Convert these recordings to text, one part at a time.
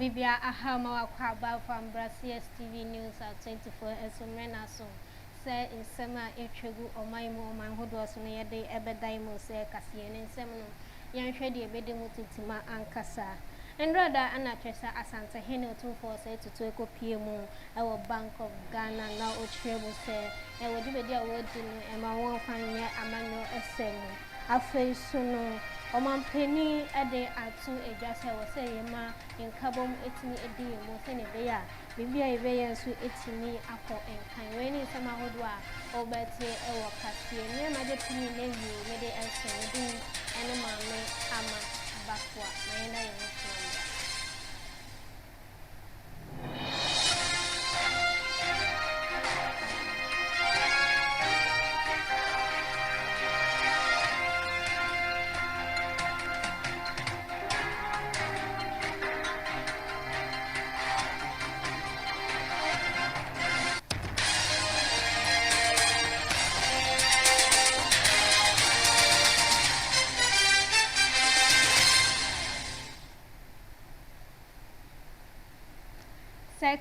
bibia ahama wakwaba from Cstv News at 24 esomrena so say insema etwegu omanmu oman hodo so no yede ebedan mu say kase ne nsem no yanhwe de ebede mu titima ankasa enrada anatwesa asante hene otumfo say tutu ekopie mu ewo Bank of Ghana na otwemu say ewo dibedi a wodi no ema won kwanye amanyo esem afei so no omampeni ade atu ejase wo say yema nkabom etini edi mo se ne beya bibia ibeye nso etini akọ enkan we ni sama hodo a obete ewo kase ne ma de pini na wi ne de enso di ene ma me ama bakwa na yenda yenso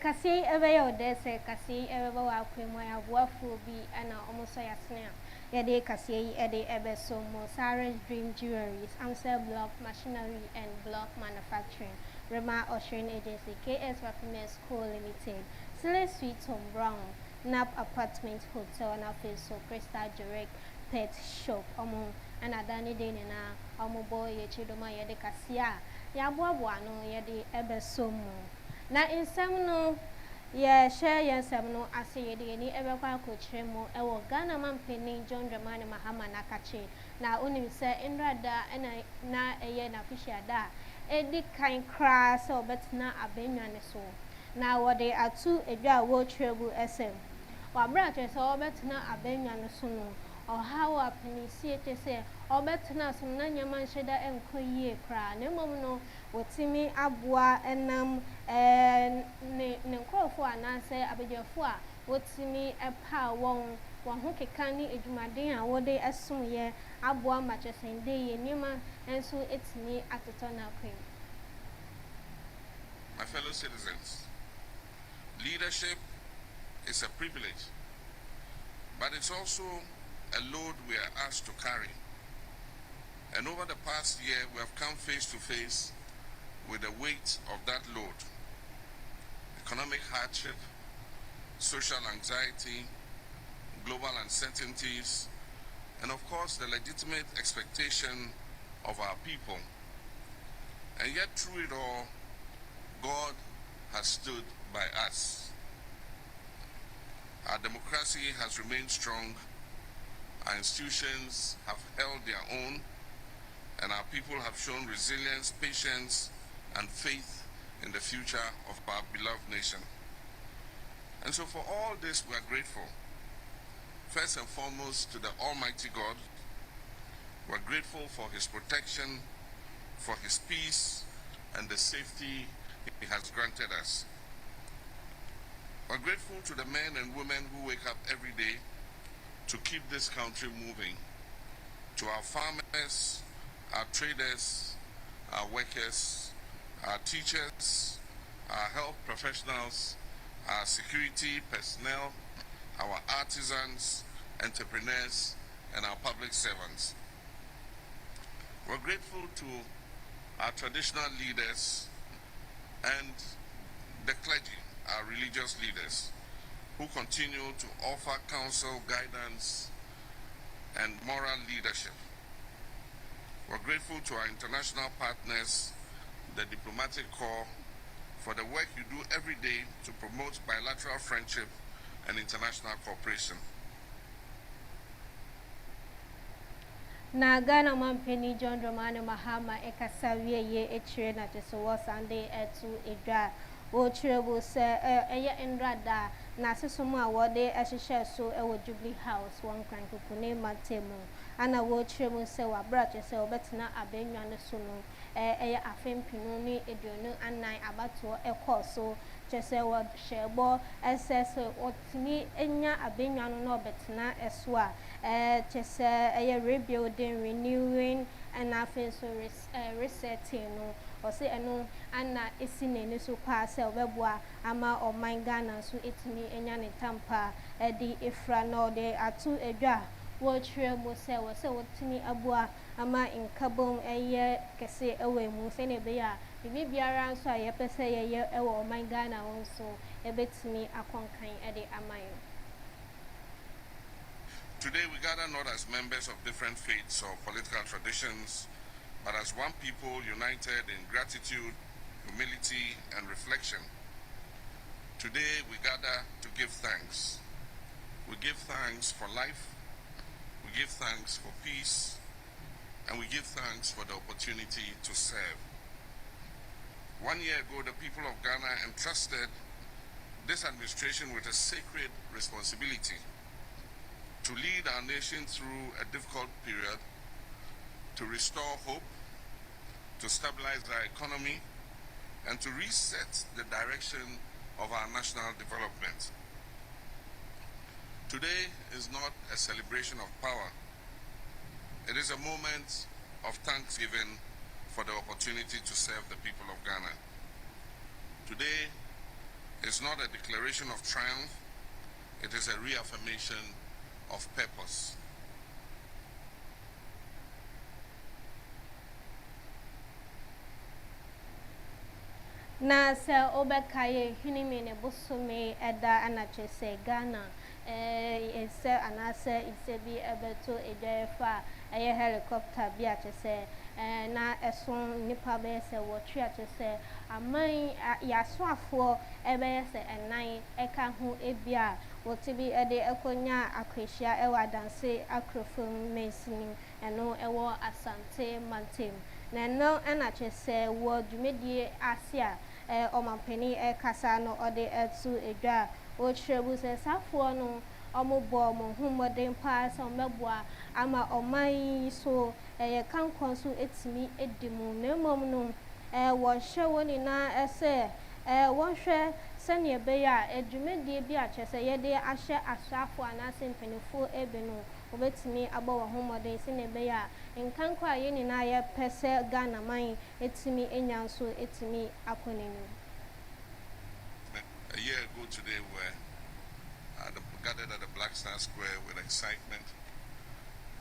kasi ebe yo de se kasi ebe ba wa kwemu aboafo bi ana omuso yasne ya de kasi yi ede ebe so mo Sarah's Dream Jewelries, Amsel Block Machinery and Block Manufacturing, Rema Ocean Agency, KS Wafime School Limited, Sile Sweet Home Brown, Nap Apartment Hotel na so Crystal Direct Pet Shop omo ana dani de na omo boy ye chidoma ye de kasi ya boabo no ye de ebe so mo na insem no ye share yensem no ase ye de ni ebe kwa kochire mo ewo Ghana mampeni John Dramani Mahama na kache na onim se nrada na eye na fishia da edi kan kra se obetna abenwa ne so na wode atu edwa wo trebu esem wa bra che se obetna abenwa ne so no ohawa penisi ete se obetna so na nyama nheda enkoyie kra na mom no wotimi aboa enam ne nkrofo anase abegyefo a wotimi epa won ho keka ni edumaden a wode esumye aboa machesende ye nyama enso etimi atoto na kwem. My fellow citizens, leadership is a privilege, but it's also a load we are asked to carry. And over the past year, we have come face to face with the weight of that load. Economic hardship, social anxiety, global uncertainties, and of course the legitimate expectation of our people. And yet through it all, God has stood by us. Our democracy has remained strong, our institutions have held their own, and our people have shown resilience, patience, and faith in the future of our beloved nation. And so for all this, we are grateful. First and foremost to the Almighty God. We are grateful for His protection, for His peace, and the safety He has granted us. We are grateful to the men and women who wake up every day to keep this country moving, to our farmers, our traders, our workers, our teachers, our health professionals, our security personnel, our artisans, entrepreneurs, and our public servants. We're grateful to our traditional leaders and the clergy, our religious leaders, who continue to offer counsel, guidance, and moral leadership. We're grateful to our international partners, the diplomatic corps, for the work you do every day to promote bilateral friendship and international cooperation. Na Ghana mampeni John Dramani Mahama ekasawie ye echire na teso wo Sunday etu edwa wo chirebu se eye nrada na sesomu a wode ehihye so ewo Jubilee House won kran kokune matemu ana wo chirebu se wa brache se obetena abenwa ne so no eye afempinu ni eduonu anan abato ekoso just say what share SS or me enya abenwa no no betena eso a just say rebuilding, renewing and after so resetting no or say eno anna esi neni so kwa se obeboa ama o man Ghana so etimi enya ne tampa di efra no de atu edwa wo tire mo se wo se wotimi aboa ama inkabom eye kese ewe mu se ne be ya bibi biara nso a yepese ye ewe o man Ghana won so ebetimi akonkan de amayo. Today we gather not as members of different faiths or political traditions, but as one people united in gratitude, humility, and reflection. Today we gather to give thanks. We give thanks for life, we give thanks for peace, and we give thanks for the opportunity to serve. 1 year ago, the people of Ghana entrusted this administration with a sacred responsibility to lead our nation through a difficult period, to restore hope, to stabilize our economy, and to reset the direction of our national development. Today is not a celebration of power. It is a moment of thanksgiving for the opportunity to serve the people of Ghana. Today is not a declaration of triumph, it is a reaffirmation of purpose. Na se obekaye hinimi ne bosome eda anache se Ghana ese anase isebi ebeto ejefa eye helicopter bi ache se na eson nipa be se wotwe ache se aman yasoafo ebe se enan eka ho ebia wotibi ede ekonya akwehia ewa danse akrofom mesini eno ewo asante mantem na no anache se wo dwumedie asia omampeni kasa no ode etu edwa o trebu se safo no omobo mo humodin pa so meboa ama oman so kankon so etimi edimu na mom no wo hwe woni na ese wo hwe sene be ya edwumedie bi a chese yede ahye asafo anase mpenifo ebenu obetimi abo wo humodin sene be ya nkanko a yeni na ye pese Ghana man etimi enyanso etimi akonenu. A year ago today we gathered at the Black Star Square with excitement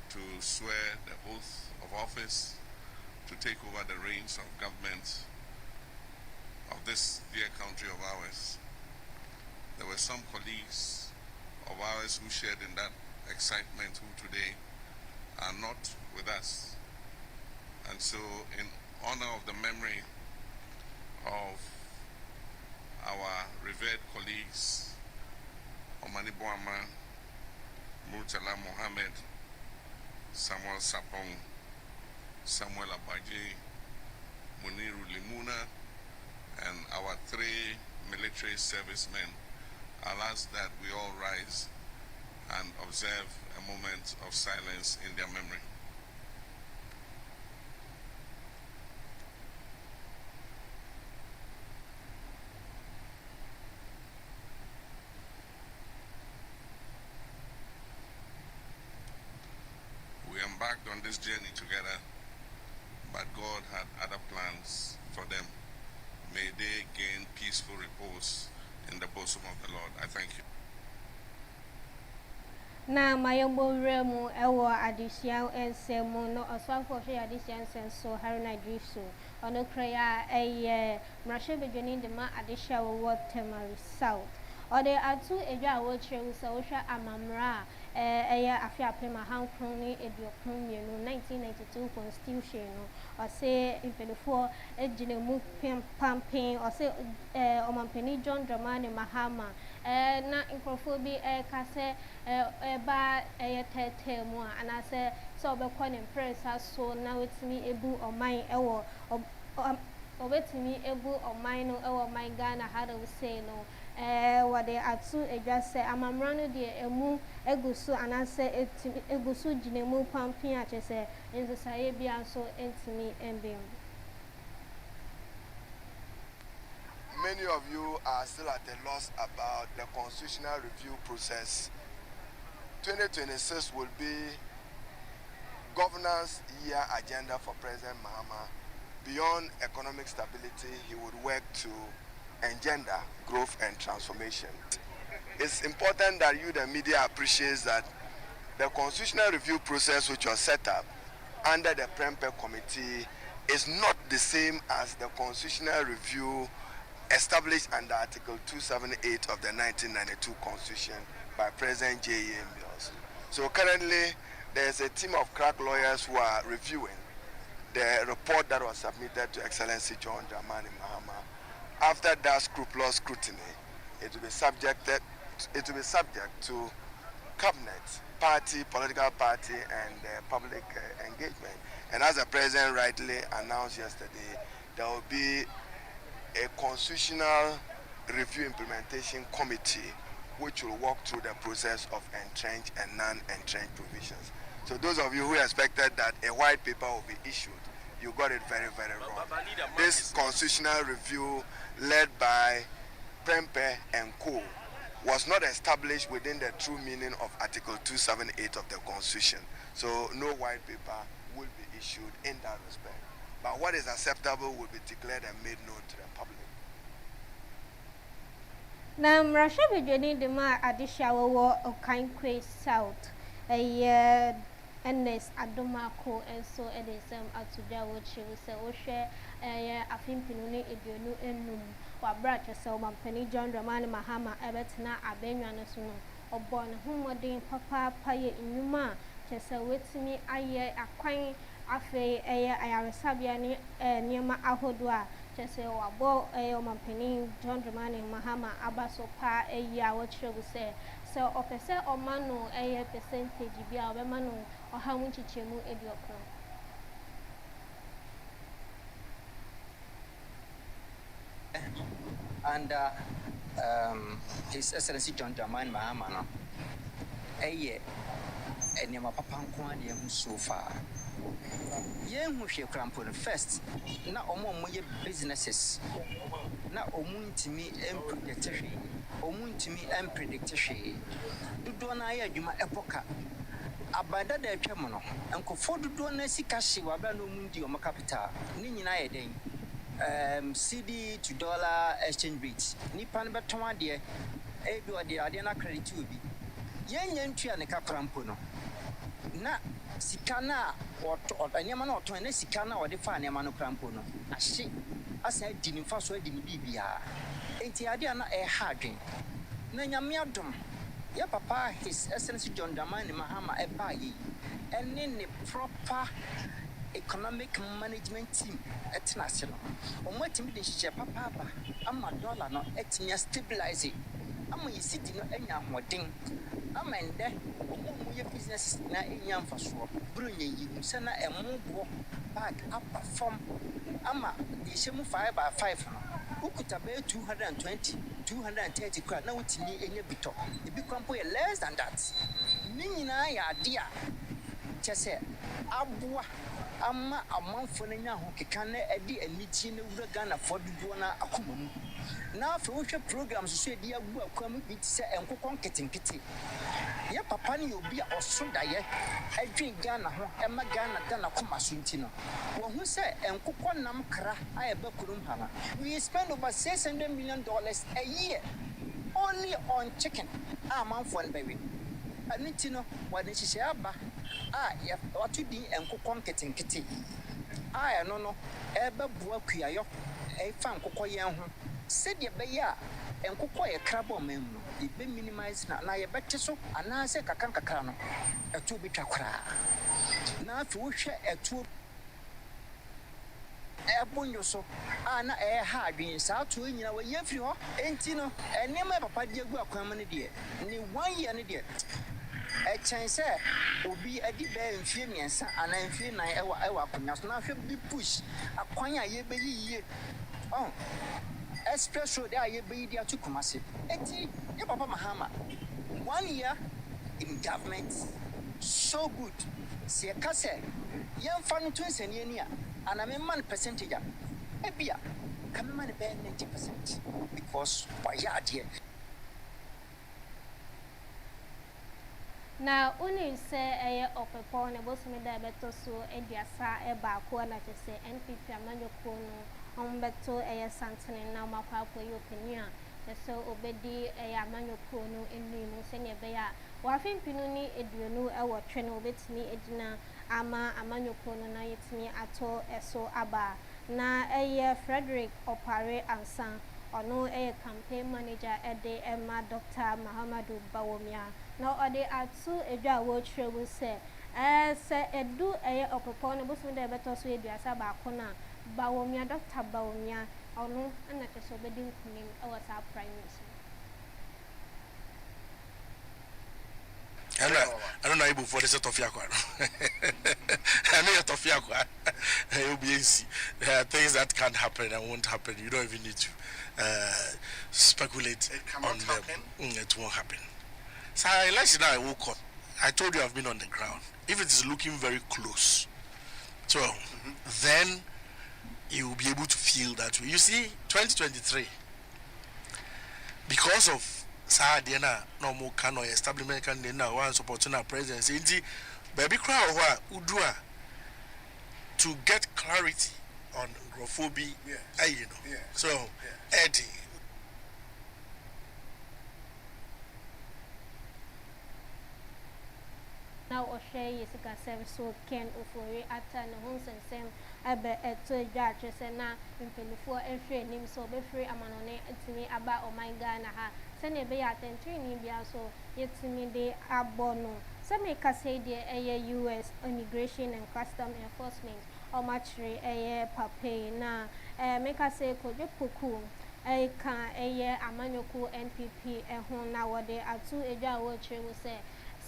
to swear the oath of office to take over the reins of government of this dear country of ours. There were some colleagues of ours who shared in that excitement who today are not with us. And so in honor of the memory of our revered colleagues, Omani Boama, Murtala Mohammed, Samuel Sapong, Samuel Abaji, Muniru Limuna, and our 3 military servicemen, I'll ask that we all rise and observe a moment of silence in their memory. We embarked on this journey together, but God had other plans for them. May they gain peaceful repose in the bosom of the Lord. I thank you. Na mayombo remu ewo adisia ensemu no oswafo hwe adisia ensenso harina driso ono kreya eye mrashe bedwani de ma adisia wo Temari South ode atu edwa wo kyerem se wo hwa amamra eye afia pema hankron ni ediokron mienu 1992 constitution no ose impedifo ejine mu pampen ose omampeni John Dramani Mahama na inkrofo bi kase ba tete mu anase so obekọ ne presa so na wetimi ebu oman ewo obetimi ebu oman no ewo man Ghana how do we say no what they atu edwase amamra no de emu egusu anase egusu ginemu pampen a chese ensosaye bia so entimi embem. many of you are still at a loss about the constitutional review process. 2026 will be governance year agenda for President Mahama. Beyond economic stability, he would work to engender growth and transformation. It's important that you, the media, appreciate that the constitutional review process which was set up under the Prempeh Committee is not the same as the constitutional review established under Article 278 of the 1992 Constitution by President J.A. Mills. So currently, there's a team of crack lawyers who are reviewing the report that was submitted to Excellency John Dramani Mahama. After that scrupulous scrutiny, it will be subject to cabinet, party, political party, and public engagement. And as the president rightly announced yesterday, there will be a constitutional review implementation committee which will walk through the process of entrenched and non-entrenched provisions. So those of you who expected that a white paper will be issued, you got it very, very wrong. This constitutional review led by Prempeh and Co. was not established within the true meaning of Article 278 of the Constitution. So no white paper will be issued in that respect. But what is acceptable will be declared and made known to the public. Now, Russia beginning the ma additional war of Kankwe South, a year and this Adomako, and so it is Atuja, which she will say, oh, share a film pinuni if you know in room, or brought yourself, Penny John Dramani Mahama, Evertina, Abena, or born whom were doing Papa Paye in Yuma, just say, wait to me, I hear a quine, Afe, I am a Sabiani, near my Ahodwa. Just say, oh, boy, Penny John Dramani Mahama, Abaso Pa, a year, what she will say. So, of a set or manu, a percentage, be our manu, or how much you move in your club. And His Excellency John Dramani Mahama, a year, and your papa so far. Young Mushy Crampon first, not among my businesses, not omun to me and predictory, omun to me and predictory. Do don't I do my epoca? Abada de Chamono, and Cofodu don't Sikashi, Wabano Mundi or Macapita, Nina a CD to dollar exchange rate. Nipan Batoa dear, Edward the Adena credit to be. Yen tree and a caprampono. Na Sikana or Anyamano to an Sikana or the Fanamano Crampono. I said, didn't first word in Bibia. Ain't the idea not a harding. Nanyamiadum. Your papa, His Excellency John Dramani Mahama, a bayi, and then the proper economic management team at national. On what team did she papa? I'm a dollar not at me stabilizing. I'm a city no any more thing. I'm in there. Your business na young for sure. Bring you, send a move back up from Ama, the Shemu 5x5. Who could have 220, 230 crowd now to me in your bit. The big company less than that. Nina, dear. Just say, Abua. Ama a month for Nina who can edit and meet in the Ghana for the Buona Akumu. Now, for which programs say, dear, welcome with say and cook getting kitty. Your papa, you'll be a soda, I drink Ghana, Emma Ghana, Dana Kuma Suntino. Well, who say, and cook one namkara, I have Bakurum Hana. We spend over $600 million a year only on chicken. I'm on one baby. I need to know what this is about. Yeah, what to be and cook getting kitty. I don't know, ever work here, a fan cocoyan. Said your bear and cook a crab or mem. It be minimized now, I bet so, and I say Kakanka Crano, a 2-bit cra. Now, if we share a 2 air bonyo so, Anna air hard being south to in our year for you, and Tino, and never papa dear go a common dear, only 1 year and a dear. A chance will be a deep bear in fear and I'm fearing I pronounce now be push a quanya ye be ye. Oh. Espresso there ye be there to Kumasi. Eti, your papa Mahama. 1 year in government, so good. See a casse, young fan twins and yenia, and I'm a man percentage. Ebia, Come on, 90% because why are dear? Now, only say a upon a bosom that better so a diasa a backwana to say NPP among your corner on better a santon and now my papa your opinion. So obedi a amano corner in Nemo, send a bear. Wafin Pinuni, it will know our train of it me edina ama amano corner na it me at all a so abba. Na a year Frederick Opare and son. Or no a campaign manager at the Emma Dr. Muhammadu Bawumia. Now are they at two a job watch will say, say a do a opponent was when they better sweet your sabacona. Bawumia Dr. Bawumia, or no, and not just obeying him our prime minister. I don't know able for the set of Yakwa. I know you're of Yakwa. You'll be easy. There are things that can't happen and won't happen. You don't even need to speculate on them. It won't happen. So election I woke up. I told you I've been on the ground. If it is looking very close, so then you will be able to feel that way. You see, 2023, because of Diana, no more can or establishment can now one supporting our presidency. Indeed, baby crowd udua to get clarity on agoraphobia, you know. So, Eddie. Now O'Shea is a service so can offer at an homes and same at two judges and now in 24 every name so be free amanone to me about oh my Ghana ha send a bay at training so yet to me they are bono. Some make us say the US immigration and custom enforcement or much a pape na make us say kojo puku a can a year amanyoku NPP and home nowadays at two a jar watch will say.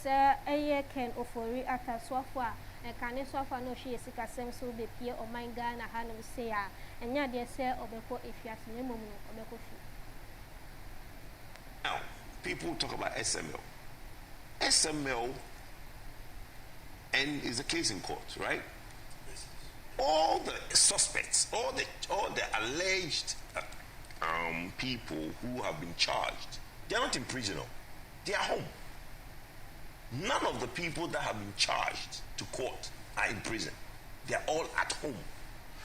Sir, a year can offer at a sofa, and can a sofa no she is a same so be peer or my Ghana Hanum say, and ya dear sir, or before if you have no moment or the coffee. Now, people talk about SML. SML and is a case in court, right? All the suspects, all the alleged people who have been charged, they are not in prison, they are home. None of the people that have been charged to court are in prison. They are all at home.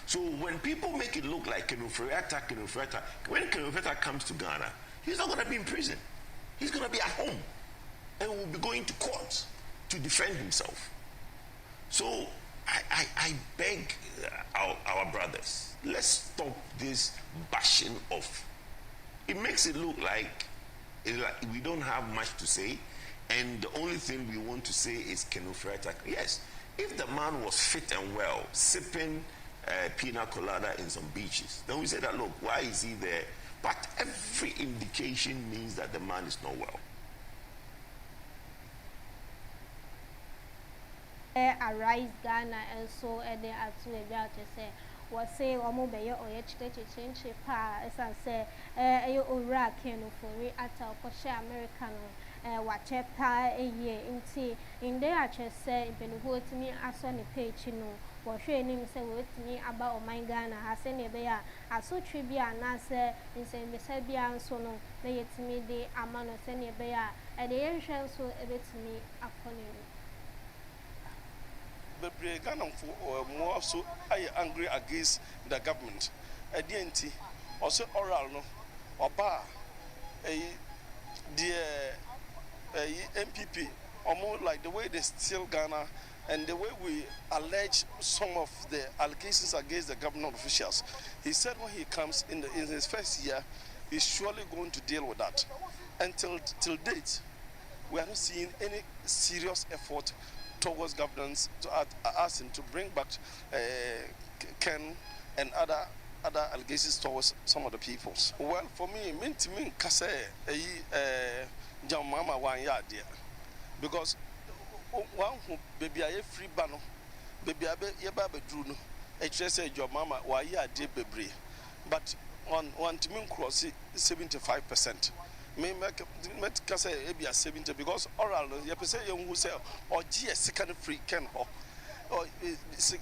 So when people make it look like Kenufreta, when Kenufreta comes to Ghana, he's not going to be in prison. He's going to be at home and will be going to court to defend himself. So I beg our brothers, let's stop this bashing of. It makes it look like we don't have much to say. And the only thing we want to say is Kenufreta. Yes, if the man was fit and well, sipping pina colada in some beaches, then we say that, look, why is he there? But every indication means that the man is not well. Arise Ghana and so they are to a judge say. Was say or mobile or change as I say, a ora can for at our Posha Americano, watch a pa a year in there. I just say, Benuho to me as on the page, you know, was showing say with me about my Ghana has any bear. I saw trivia and I say in Saint Besabia and so no, they to me the amount of any bear, and the ancient so a bit to me upon you. But Ghana for more so I angry against the government. A DNT also oral no or bar a MPP or more like the way they steal Ghana and the way we allege some of the allegations against the government officials. He said when he comes in his first year, he's surely going to deal with that. Until date, we are not seeing any serious effort towards governance to ask him to bring back Ken and other allegations towards some of the peoples. Well, for me, kase jam mama one yard there, because one who baby I free bano, baby I be drew no. I just say your mama why yard dear baby, but on one timin cross 75%. Me make kase ebia 70 because oral you say you who say or GS second free can ho or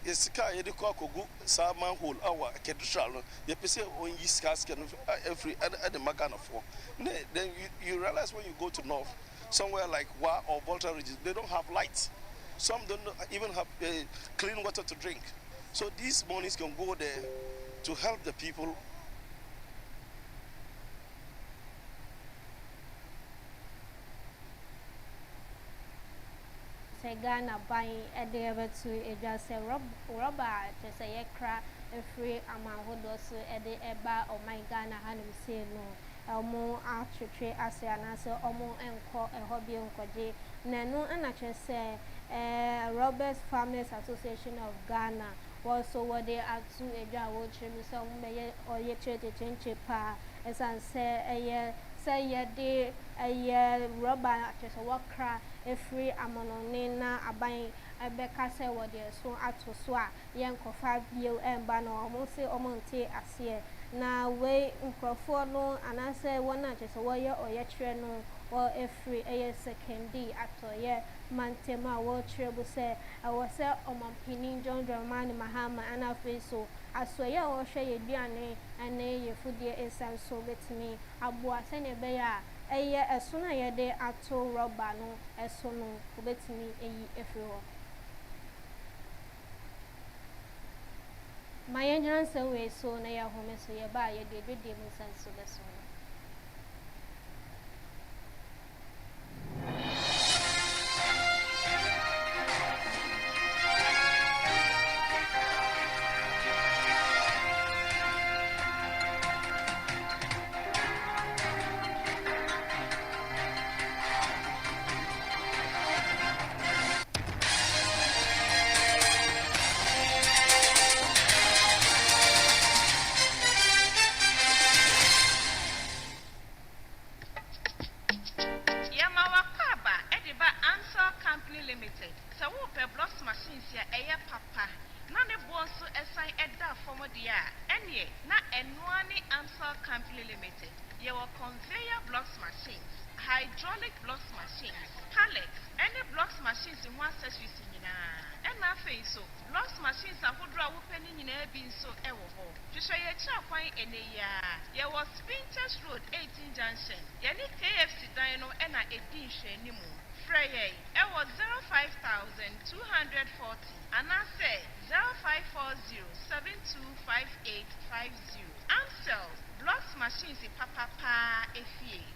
is car you cock or go some manhole our cathedral, you say on this casket every other magana for. Then you realize when you go to north, somewhere like Wa or Volta regions, they don't have lights. Some don't even have clean water to drink. So these monies can go there to help the people. Ghana buying a day to a just a rubber to say a crack a free amount who does a day a bar or my Ghana and we say no. Elmo actually as an answer almost and call a hobby on Koje. Nano and I just say Roberts Farmers Association of Ghana. Also, what they are to a job, which some may or your church change pa as I say a day a year rubber just a walk cry. Free amononina abain ebeka se wode so atoso a yenko 5 bio emba na omo se omonte ase na we nkrofo no anase wona chese wo ye oyekire no wo free eye sekendi atoye mantema wo trebu se wo se omompini John Dramani Mahama anafe so asoye wo hwe ye duane ane ye fudie esan so betimi aboa se ne be ya eye esuna ye de ato rubber no esono obetimi eyi efriwo mayenjan se we so na ya home so ye ba ye de mu senso beso hydraulic blocks machines, pallets, any blocks machines in one accessories in and na face so blocks machines are who draw opening in a bin so ewo. To show your chapwine in a year was Sprinters Road 18 Junction. Yani KFC Dino and a dish anymore. Freye, it was 05240 and I say 0540 725850. Amsel blocks machines in Papa Efie.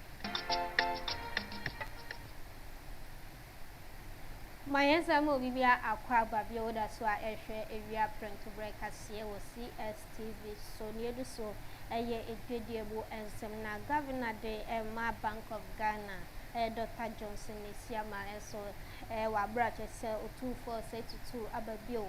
Mayensa mo bibia akwa babia oda so a ehwe ewia print breakers here wo Cstv so nedu so eye edwediebo ensem na governor de Emma Bank of Ghana Dr. Johnson Nesiama so wa brache se 2472 ababio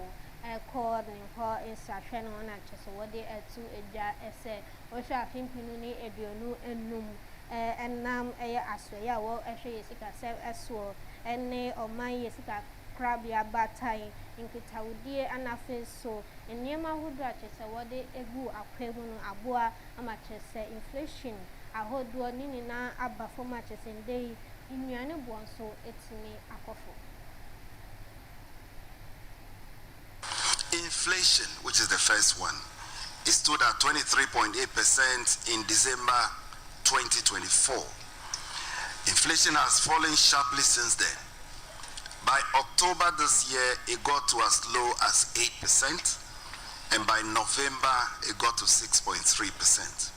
call ni ho insahwe no na cheso wo de etu edwa ese wo hwa pimpinu ni eduonu enum enam aswaya wo ehwe yesika se eso ene oman yesika krabia batai inkitawudie anafe so enema hudu achese wode egu akwehu no aboa amachese inflation ahodo nini na abafo machese ndei inuane bonso etini akofo. Inflation, which is the first one, it stood at 23.8% in December 2024. Inflation has fallen sharply since then. By October this year, it got to as low as 8%, and by November, it got to 6.3%.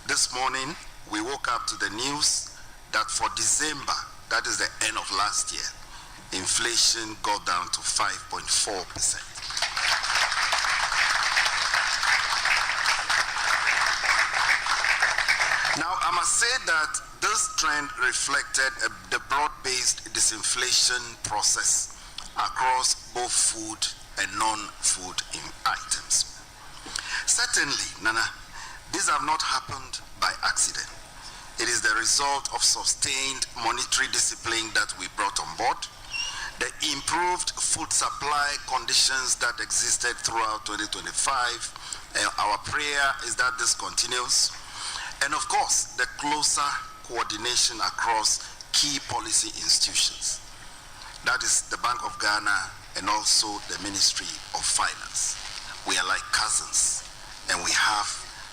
This morning, we woke up to the news that for December, that is the end of last year, inflation got down to 5.4%. Now, I must say that this trend reflected the broad-based disinflation process across both food and non-food items. Certainly, Nana, these have not happened by accident. It is the result of sustained monetary discipline that we brought on board, the improved food supply conditions that existed throughout 2025. Our prayer is that this continues. And of course, the closer coordination across key policy institutions. That is the Bank of Ghana and also the Ministry of Finance. We are like cousins, and we have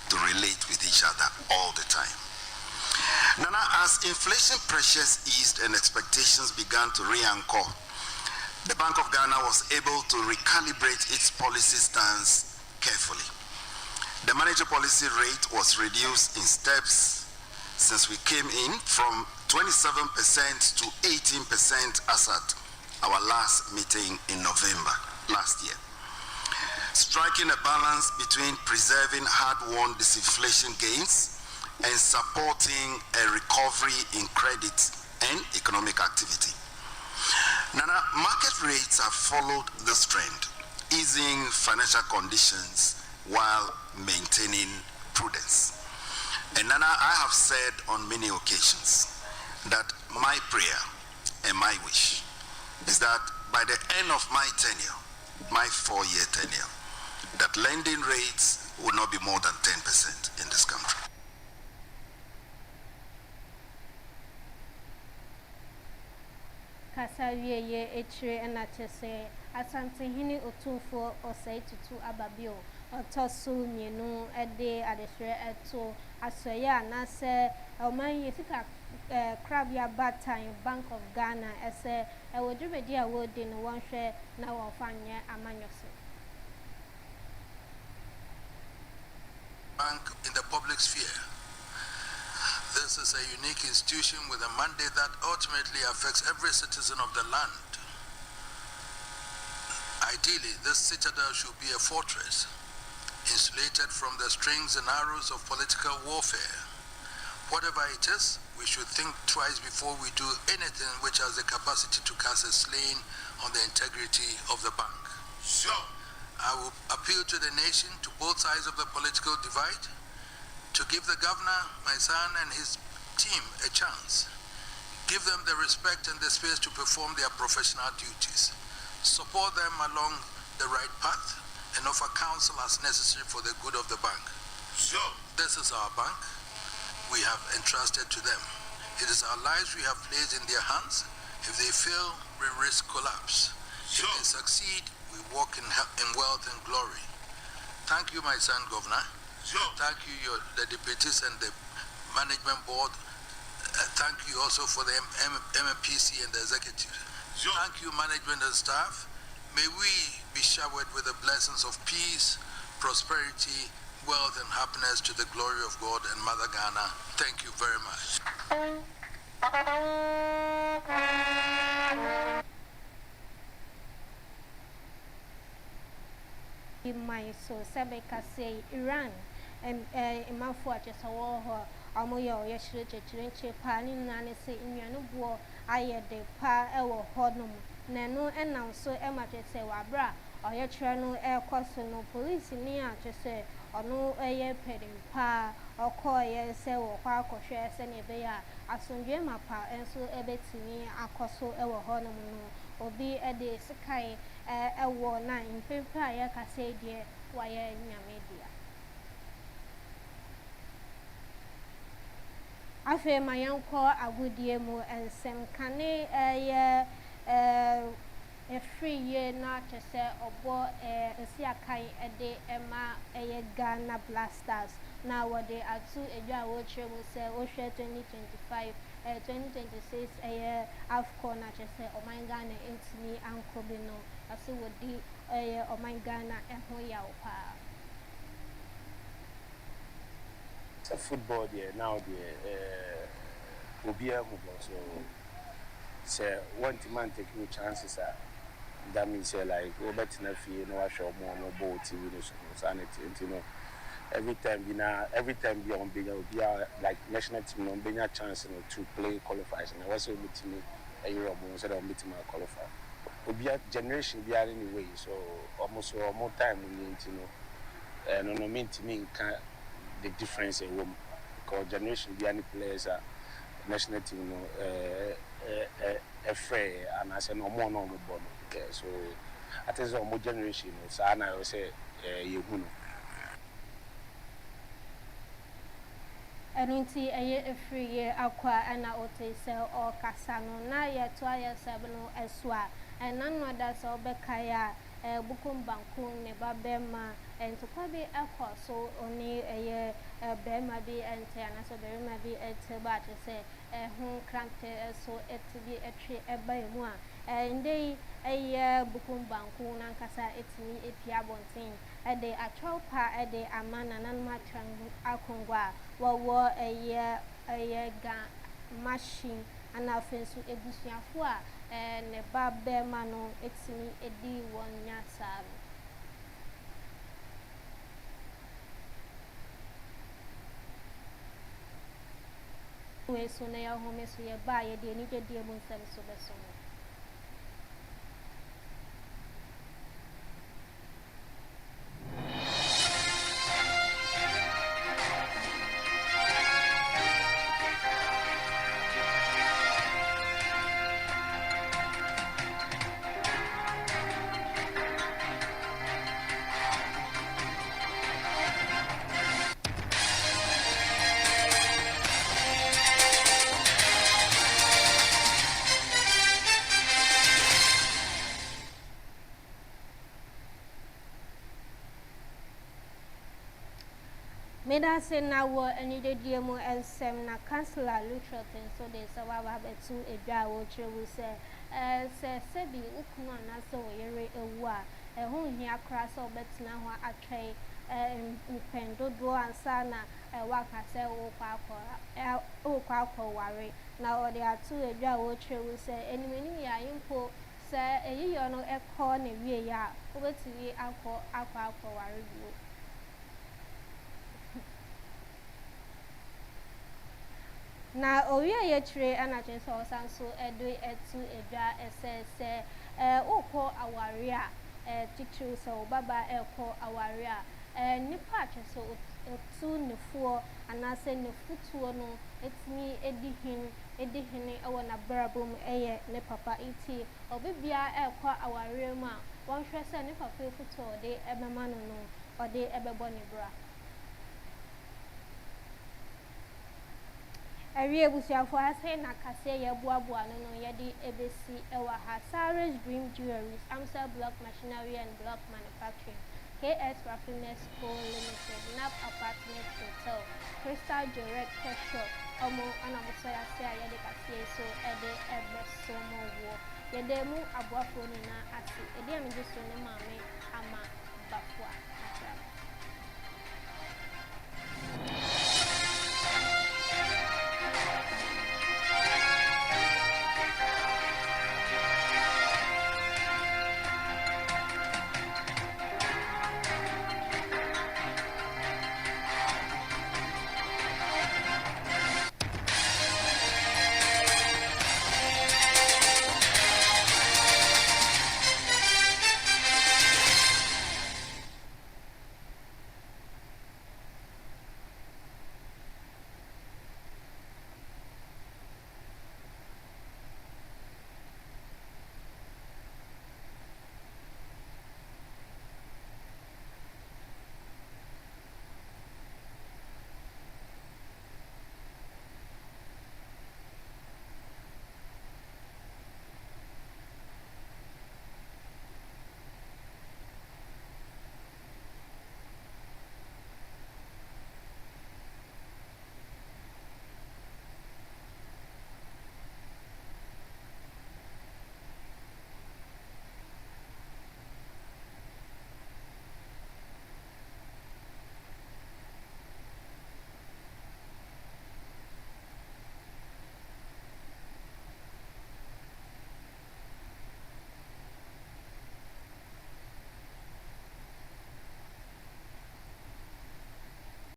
to relate with each other all the time. Nana, as inflation pressures eased and expectations began to re-anchor, the Bank of Ghana was able to recalibrate its policy stance carefully. The monetary policy rate was reduced in steps since we came in from 27% to 18% as at our last meeting in November last year, striking a balance between preserving hard-won disinflation gains and supporting a recovery in credit and economic activity. Nana, market rates have followed this trend, easing financial conditions while maintaining prudence. And Nana, I have said on many occasions that my prayer and my wish is that by the end of my tenure, my 4-year tenure, that lending rates will not be more than 10% in this country. Kasawiye ye echire enachese asante hini otufo osai tutu ababio otosu mienu ede adesre eto asoye anase oman yefika crab ya batime Bank of Ghana ese ewodumedi awode no wonhwe na wonfanye amanyose. Bank in the public sphere. This is a unique institution with a mandate that ultimately affects every citizen of the land. Ideally, this citadel should be a fortress, insulated from the strings and arrows of political warfare. Whatever it is, we should think twice before we do anything which has the capacity to cast a stain on the integrity of the bank. Sure. I will appeal to the nation, to both sides of the political divide, to give the governor, my son, and his team a chance. Give them the respect and the space to perform their professional duties. Support them along the right path and offer counsel as necessary for the good of the bank. Sure. This is our bank. We have entrusted to them. It is our lives we have placed in their hands. If they fail, we risk collapse. Sure. If they succeed, we walk in wealth and glory. Thank you, my son, Governor. Sure. Thank you, the deputies and the management board. Thank you also for the MPC and the executive. Sure. Thank you, management and staff. May we be showered with the blessings of peace, prosperity, wealth, and happiness to the glory of God and Mother Ghana. Thank you very much. My so Sebeka say Iran and Imafua just a war Amoyo Yeshire Chirinche Pani Nane say in Yanubo Aye de Pa Ewo Hodnum Nano and now so Emma just say Wabra or your channel air cost no police near just say or no air pedding pa or call ye say or quack or share any bear as soon Jema pa and so ebetini a coso Ewo Hodnum or be a day Sakai. A war 9 paper I can say dear why media. I feel my uncle a good year more and some canny a free year not to say or bought a Siakai a day Emma a Ghana blasters. Nowadays, I two a year will say Osha 2025. 2026 a year AFCON I just say oh my Ghana into me uncle Bino I see what the oh my Ghana and who ya it's a football there now the Obia so say one man taking chances that means like Robert Nafi no show more no boat TV sanity you know every time be on being like national team on being a chance to play qualifiers and I was able to make a Euro instead of meeting my qualifier. Will be a generation be anyway, so almost more time we need to know and no mean to me the difference in room because generation be any players national team a fray and I say no more normal ball okay so at least more generation so I say you know. Enunti eye free ye akwa ana ote se o kasa no na ye to aye sebe no eswa enano da se obekaya bukum banku ne babema entokwa bi akwa so oni eye bema bi ente ana so bema bi ente ba te se hu krante so etbi etwe eba emu a ndei eye bukum banku na nkasa etimi epia bontin ede atwopa ede amana nanma twan akongwa wo eye ga machine ana fensu ebusuafo a ne babbe ma no etimi edi wonya sabe we so na ya home so ye ba ye de ni de mu nsem so beso Meda se na wo ani de mu ensem na councillor Lutrotin so de so wa betu edwa wo trewu se bi ukunu na so yere ewu a ho hia kra so betina ho atwei mpendodo ansa na waka se wo kwa akọ ware na o de atu edwa wo trewu se enimeni ya yimpo se eyiyo no ekọ na wie ya obetiri akọ ware bi na owie ye tire ana che so sanso edo etu edwa ese ukọ aware a titiri so baba ekọ aware a nipa che so otu nefuo anase nefutuo no etimi edihin ewo na brabom eye ne papa iti obibia ekọ aware mu a wonhwe se ne papa futuo de ebema no ode ebebo ne bra Ariye busiafo ase na kase ye boaboa no yedi ebesi ewa ha Sarah's Dream Jewelries Amsel Block Machinery and Block Manufacturing KS Raffines Co Limited NAP Apartment Hotel Crystal Direct Shop omo ana so ya se yedi kase so ede ebeso mo wo yede mu aboafo ni na ase ede am je so ne maame ama bafwa